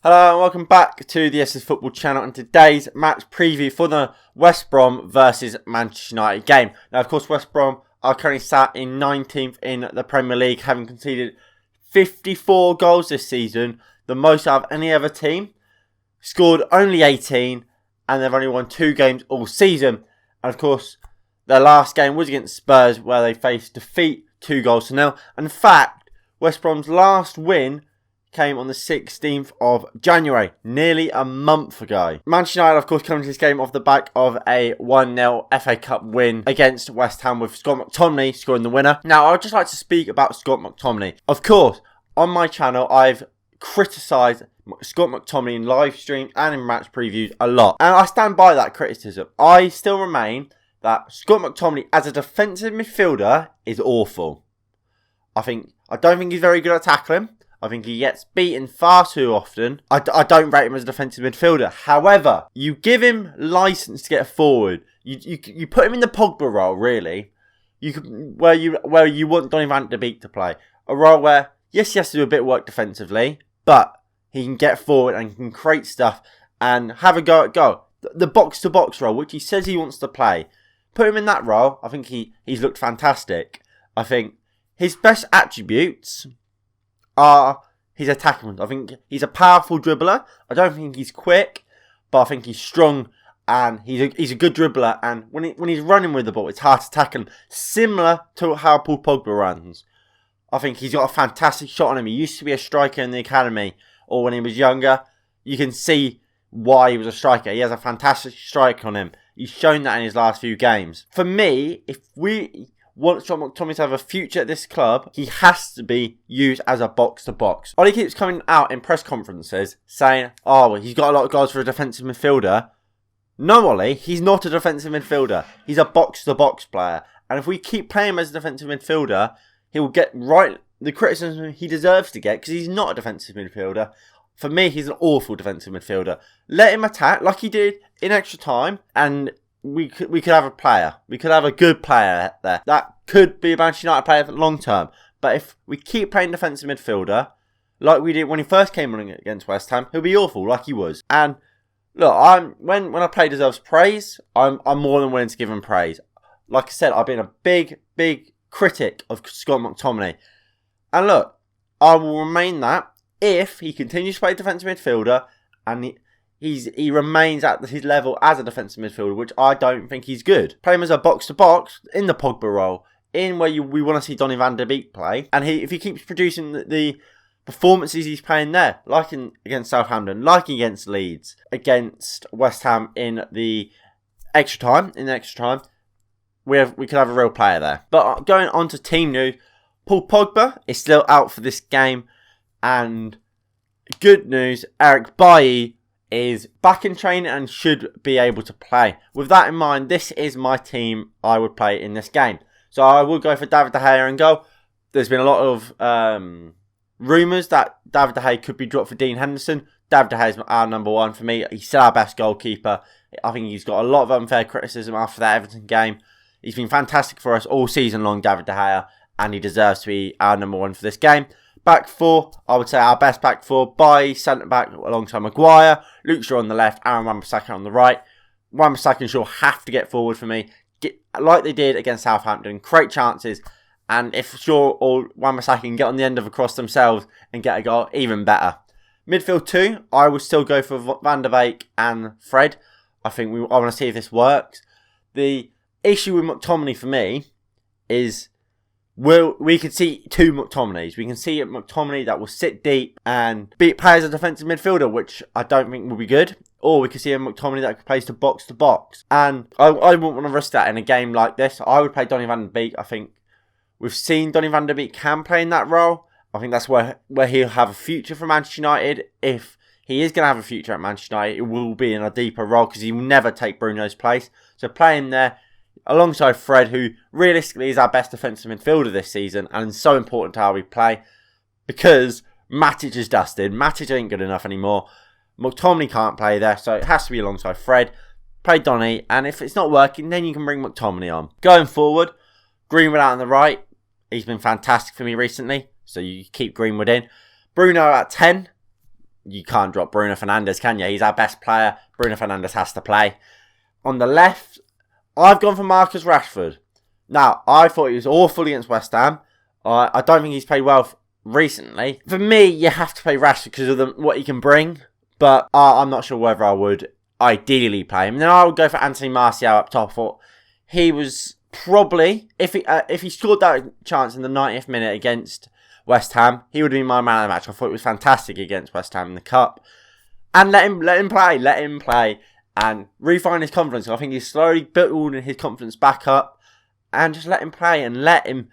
Hello and welcome back to the SS Football channel and today's match preview for the West Brom versus Manchester United game. Now of course West Brom are currently sat in 19th in the Premier League, having conceded 54 goals this season, the most out of any other team. Scored only 18 and they've only won 2 games all season. And of course their last game was against Spurs where they faced defeat 2-0. And in fact, West Brom's last win came on the 16th of January, nearly a month ago. Manchester United, of course, coming to this game off the back of a 1-0 FA Cup win against West Ham with Scott McTominay scoring the winner. Now, I'd just like to speak about Scott McTominay. Of course, on my channel, I've criticised Scott McTominay in live streams and in match previews a lot. And I stand by that criticism. I still remain that Scott McTominay as a defensive midfielder is awful. I don't think he's very good at tackling. I think he gets beaten far too often. I don't rate him as a defensive midfielder. However, you give him license to get forward. You put him in the Pogba role, really. Where you want Donny van de Beek to play. A role where, yes, he has to do a bit of work defensively, but he can get forward and can create stuff and have a go at goal. The box-to-box role, which he says he wants to play. Put him in that role. I think he's looked fantastic. I think his best attributes are his attacking. I think he's a powerful dribbler. I don't think he's quick, but I think he's strong and he's a good dribbler. And when he's running with the ball, it's hard to tackle him. Similar to how Paul Pogba runs. I think he's got a fantastic shot on him. He used to be a striker in the academy, or when he was younger. You can see why he was a striker. He has a fantastic strike on him. He's shown that in his last few games. For me, if we want Scott McTominay to have a future at this club, he has to be used as a box-to-box. Ollie keeps coming out in press conferences saying, he's got a lot of goals for a defensive midfielder. No, Ollie, he's not a defensive midfielder. He's a box-to-box player. And if we keep playing him as a defensive midfielder, he will get right the criticism he deserves to get because he's not a defensive midfielder. For me, he's an awful defensive midfielder. Let him attack like he did in extra time and we could have a player. We could have a good player there. That could be a Manchester United player for the long term. But if we keep playing defensive midfielder, like we did when he first came on against West Ham, he'll be awful, like he was. And look, when a player deserves praise, I'm more than willing to give him praise. Like I said, I've been a big critic of Scott McTominay. And look, I will remain that if he continues to play defensive midfielder and he remains at his level as a defensive midfielder, which I don't think he's good. Play him as a box-to-box in the Pogba role, in where we want to see Donny van de Beek play. And if he keeps producing the performances he's playing there, like against Southampton, like against Leeds, against West Ham in the extra time, we could have a real player there. But going on to team news, Paul Pogba is still out for this game. And good news, Eric Bailly is back in training and should be able to play. With that in mind, this is my team I would play in this game. So I will go for David De Gea in goal. There's been a lot of rumours that David De Gea could be dropped for Dean Henderson. David De Gea is our number one for me. He's still our best goalkeeper. I think he's got a lot of unfair criticism after that Everton game. He's been fantastic for us all season long, David De Gea, and he deserves to be our number one for this game. Back four, I would say our best back four by centre-back alongside Maguire, Luke Shaw on the left, Aaron Wan-Bissaka on the right. Wan-Bissaka and Shaw have to get forward for me, like they did against Southampton, create chances, and if Shaw or Wan-Bissaka can get on the end of a cross themselves and get a goal, even better. Midfield two, I would still go for Van der Beek and Fred. I want to see if this works. The issue with McTominay for me is we can see 2 McTominays. We can see a McTominay that will sit deep and play as a defensive midfielder, which I don't think will be good. Or we could see a McTominay that plays to box. And I wouldn't want to risk that in a game like this. I would play Donny van de Beek. I think we've seen Donny van de Beek can play in that role. I think that's where he'll have a future for Manchester United. If he is going to have a future at Manchester United, it will be in a deeper role because he will never take Bruno's place. So play him there alongside Fred, who realistically is our best defensive midfielder this season and is so important to how we play because Matic is dusted. Matic ain't good enough anymore. McTominay can't play there, so it has to be alongside Fred. Play Donny, and if it's not working, then you can bring McTominay on. Going forward, Greenwood out on the right. He's been fantastic for me recently, so you keep Greenwood in. Bruno at 10. you can't drop Bruno Fernandes, can you? He's our best player. Bruno Fernandes has to play. On the left, I've gone for Marcus Rashford. Now, I thought he was awful against West Ham. I don't think he's played well recently. For me, you have to play Rashford because of what he can bring. But I'm not sure whether I would ideally play him. And then I would go for Anthony Martial up top. I thought he was probably, if he scored that chance in the 90th minute against West Ham, he would have been my man of the match. I thought it was fantastic against West Ham in the Cup. And let him play and refine his confidence. I think he's slowly building his confidence back up, and just let him play and let him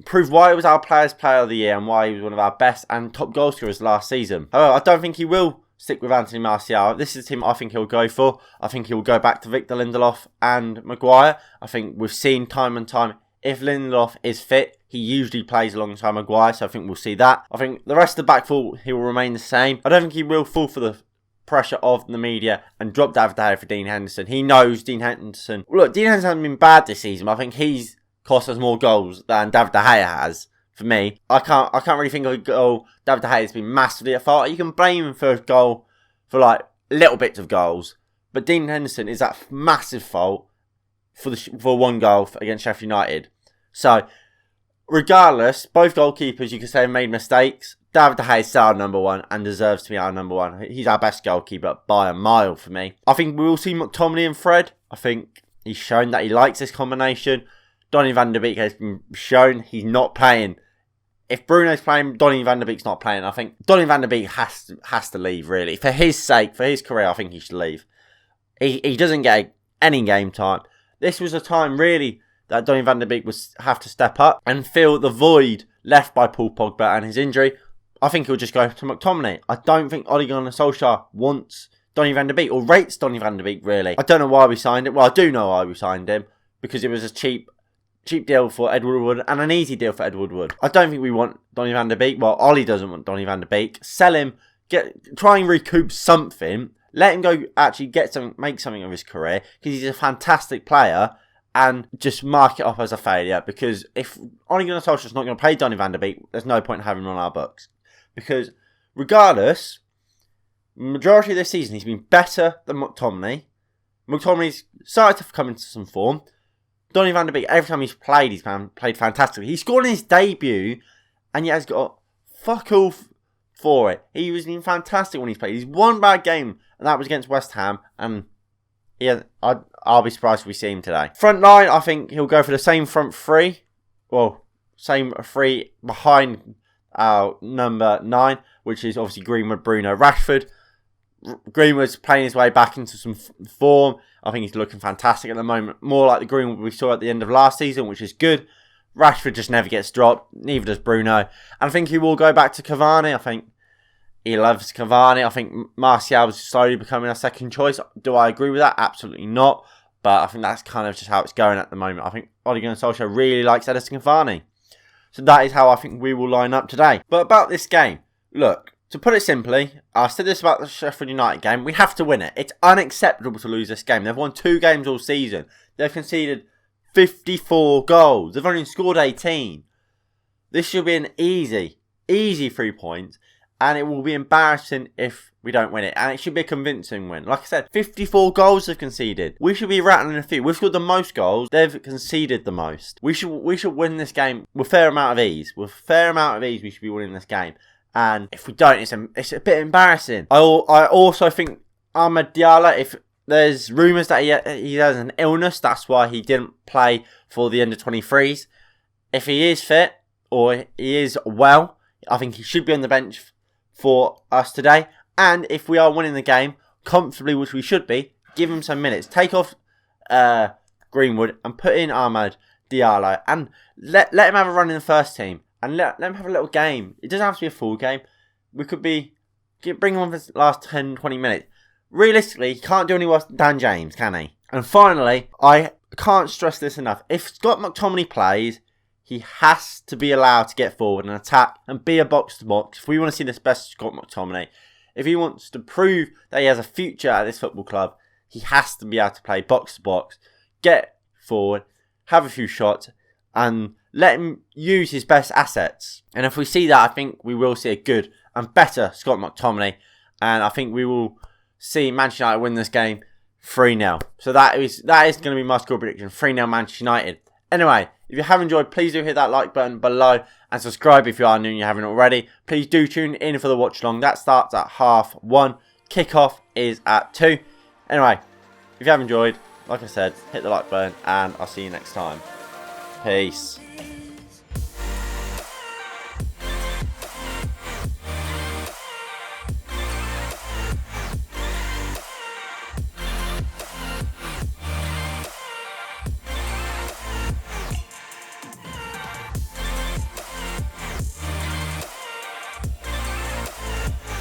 prove why he was our Players' Player of the Year and why he was one of our best and top goal scorers last season. However, I don't think he will stick with Anthony Martial. This is the team I think he'll go for. I think he'll go back to Victor Lindelof and Maguire. I think we've seen time and time, if Lindelof is fit, he usually plays alongside Maguire, so I think we'll see that. I think the rest of the back four, he will remain the same. I don't think he will fall for the pressure of the media and drop David De Gea for Dean Henderson. He knows Dean Henderson. Look, Dean Henderson hasn't been bad this season, but I think he's cost us more goals than David De Gea has. For me, I can't really think of a goal David De Gea has been massively at fault. You can blame him for a goal, for like little bits of goals, but Dean Henderson is at massive fault for one goal against Sheffield United. So, regardless, both goalkeepers you could say have made mistakes. David De Gea is our number one and deserves to be our number one. He's our best goalkeeper by a mile for me. I think we will see McTominay and Fred. I think he's shown that he likes this combination. Donny van de Beek has been shown he's not playing. If Bruno's playing, Donny van de Beek's not playing. I think Donny van de Beek has to leave, really. For his sake, for his career, I think he should leave. He doesn't get any game time. This was a time, really, that Donny van de Beek would have to step up and fill the void left by Paul Pogba and his injury. I think he'll just go to McTominay. I don't think Ole Gunnar Solskjaer wants Donny van de Beek or rates Donny van de Beek, really. I don't know why we signed him. Well, I do know why we signed him, because it was a cheap deal for Edward Wood and an easy deal for Edward Wood. I don't think we want Donny van de Beek. Well, Ollie doesn't want Donny van de Beek. Sell him, try and recoup something. Let him go actually make something of his career, because he's a fantastic player, and just mark it up as a failure, because if Ole Gunnar Solskjaer's not going to play Donny van de Beek, there's no point in having him on our books. Because regardless, majority of this season he's been better than McTominay. McTominay's started to come into some form. Donny van de Beek, every time he's played played fantastically. He scored in his debut, and yet has got fuck all for it. He was been fantastic when he's played. He's one bad game, and that was against West Ham, and yeah, I'll be surprised if we see him today. Front line, I think he'll go for the same front three. Well, same three behind our number 9, which is obviously Greenwood, Bruno, Rashford. Greenwood's playing his way back into some form. I think he's looking fantastic at the moment. More like the Greenwood we saw at the end of last season, which is good. Rashford just never gets dropped. Neither does Bruno. And I think he will go back to Cavani. I think he loves Cavani. I think Martial is slowly becoming a second choice. Do I agree with that? Absolutely not. But I think that's kind of just how it's going at the moment. I think Ole Gunnar Solskjaer really likes Edison Cavani. So that is how I think we will line up today. But about this game, look, to put it simply, I said this about the Sheffield United game, we have to win it. It's unacceptable to lose this game. They've won 2 games all season. They've conceded 54 goals. They've only scored 18. This should be an easy 3 points. And it will be embarrassing if we don't win it. And it should be a convincing win. Like I said, 54 goals they've conceded. We should be rattling a few. We've scored the most goals. They've conceded the most. We should win this game with a fair amount of ease. With a fair amount of ease, we should be winning this game. And if we don't, it's a bit embarrassing. I also think Ahmed Diallo, if there's rumours that he has an illness, that's why he didn't play for the under-23s. If he is fit, or he is well, I think he should be on the bench for us today. And if we are winning the game comfortably, which we should be, give him some minutes. Take off Greenwood and put in Ahmed Diallo, and let him have a run in the first team, and let him have a little game. It doesn't have to be a full game. We could bring him on for the last 10-20 minutes. Realistically, he can't do any worse than Dan James, can he? And finally, I can't stress this enough. If Scott McTominay plays, he has to be allowed to get forward and attack and be a box-to-box. If we want to see this best Scott McTominay, if he wants to prove that he has a future at this football club, he has to be able to play box-to-box, get forward, have a few shots, and let him use his best assets. And if we see that, I think we will see a good and better Scott McTominay. And I think we will see Manchester United win this game 3-0. So that is going to be my score prediction. 3-0 Manchester United. Anyway, if you have enjoyed, please do hit that like button below. And subscribe if you are new and you haven't already. Please do tune in for the watch along. That starts at 1:30. Kickoff is at 2. Anyway, if you have enjoyed, like I said, hit the like button. And I'll see you next time. Peace.